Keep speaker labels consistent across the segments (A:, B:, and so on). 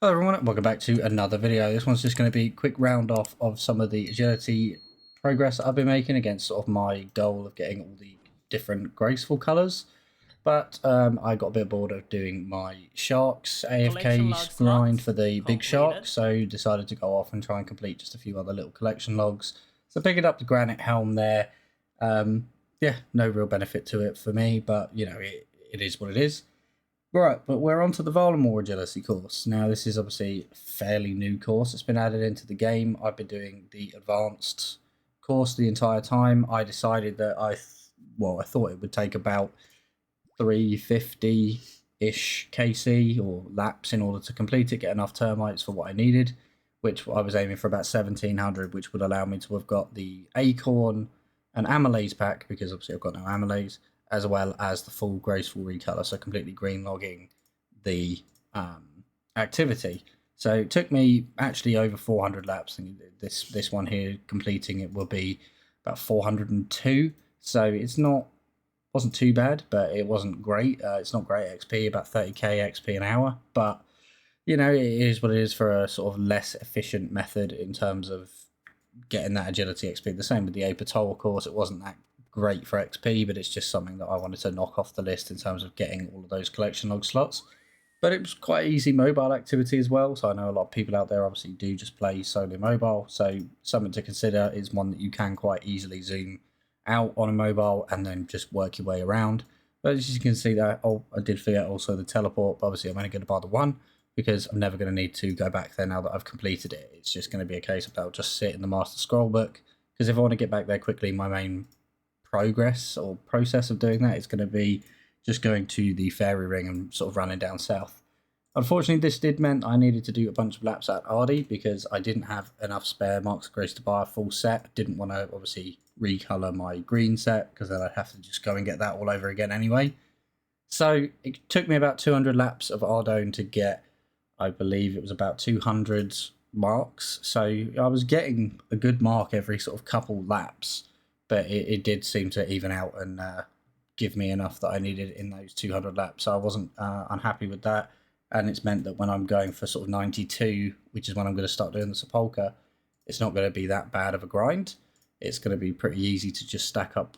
A: Hello everyone, welcome back to another video. This one's just going to be a quick round off of some of the agility progress that I've been making against sort of my goal of getting all the different graceful colours. But I got a bit bored of doing my sharks AFK grind for the big shark, so decided to go off and try and complete just a few other little collection logs. So picking up the granite helm there, yeah, no real benefit to it for me, but you know, it is what it is. Right, but we're on to the Varlamore agility course. Now, this is obviously a fairly new course. It's been added into the game. I've been doing the advanced course the entire time. I decided that I thought it would take about 350-ish KC or laps in order to complete it, get enough termites for what I needed, which I was aiming for about 1700, which would allow me to have got the acorn and amylase pack, because obviously I've got no amylase, as well as the full graceful recolor, so completely green logging the activity. So it took me actually over 400 laps, and this one here, completing it, will be about 402. So it's wasn't too bad, but it wasn't great. It's not great XP, about 30k XP an hour, but you know, it is what it is for a sort of less efficient method in terms of getting that agility XP. The same with the Apatow, of course. It wasn't that great for XP, but it's just something that I wanted to knock off the list in terms of getting all of those collection log slots. But it was quite easy mobile activity as well, so I know a lot of people out there obviously do just play solely mobile, so something to consider is one that you can quite easily zoom out on a mobile and then just work your way around. But as you can see there, I did forget also the teleport, but obviously I'm only going to buy the one because I'm never going to need to go back there now that I've completed it. It's just going to be a case of I'll just sit in the master scroll book, because if I want to get back there quickly, my main progress or process of doing that is going to be just going to the fairy ring and sort of running down south. Unfortunately, this did mean I needed to do a bunch of laps at Ardy because I didn't have enough spare marks of grace to buy a full set. Didn't want to obviously recolor my green set because then I'd have to just go and get that all over again anyway. So it took me about 200 laps of Ardone to get, I believe it was about 200 marks. So I was getting a good mark every sort of couple laps, but it did seem to even out and give me enough that I needed in those 200 laps. So I wasn't unhappy with that. And it's meant that when I'm going for sort of 92, which is when I'm going to start doing the sepulcher, it's not going to be that bad of a grind. It's going to be pretty easy to just stack up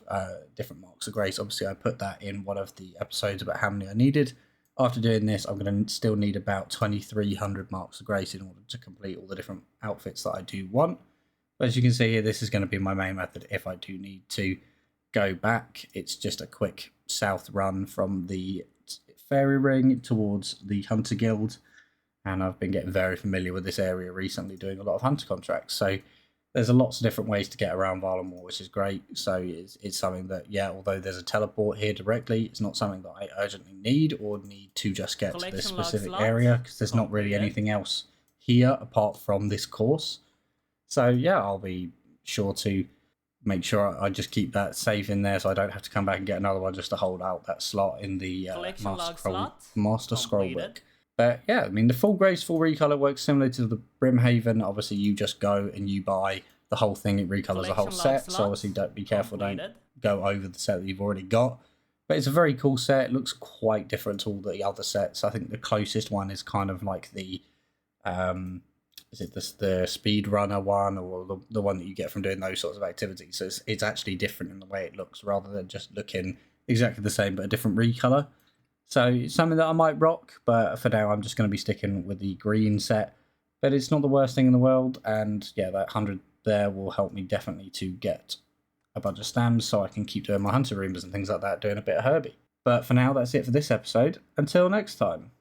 A: different marks of grace. Obviously, I put that in one of the episodes about how many I needed. After doing this, I'm going to still need about 2,300 marks of grace in order to complete all the different outfits that I do want. But as you can see here, this is going to be my main method if I do need to go back. It's just a quick south run from the fairy ring towards the hunter guild, and I've been getting very familiar with this area recently, doing a lot of hunter contracts. So there's lots of different ways to get around Varlamore, which is great. So it's something that, yeah, although there's a teleport here directly, it's not something that I urgently need or need to just get to this specific area, because there's not really anything else here apart from this course. So yeah, I'll be sure to make sure I just keep that safe in there so I don't have to come back and get another one just to hold out that slot in the master scroll book. But yeah, I mean, the full graceful recolor works similar to the Brimhaven. Obviously, you just go and you buy the whole thing. It recolors the whole set. So obviously, be careful, don't go over the set that you've already got. But it's a very cool set. It looks quite different to all the other sets. I think the closest one is kind of like the is it the speedrunner one, or the one that you get from doing those sorts of activities? So it's actually different in the way it looks, rather than just looking exactly the same but a different recolor. So it's something that I might rock, but for now I'm just going to be sticking with the green set. But it's not the worst thing in the world, and yeah, that 100 there will help me definitely to get a bunch of stamps so I can keep doing my hunter rooms and things like that, doing a bit of Herbie. But for now, that's it for this episode. Until next time.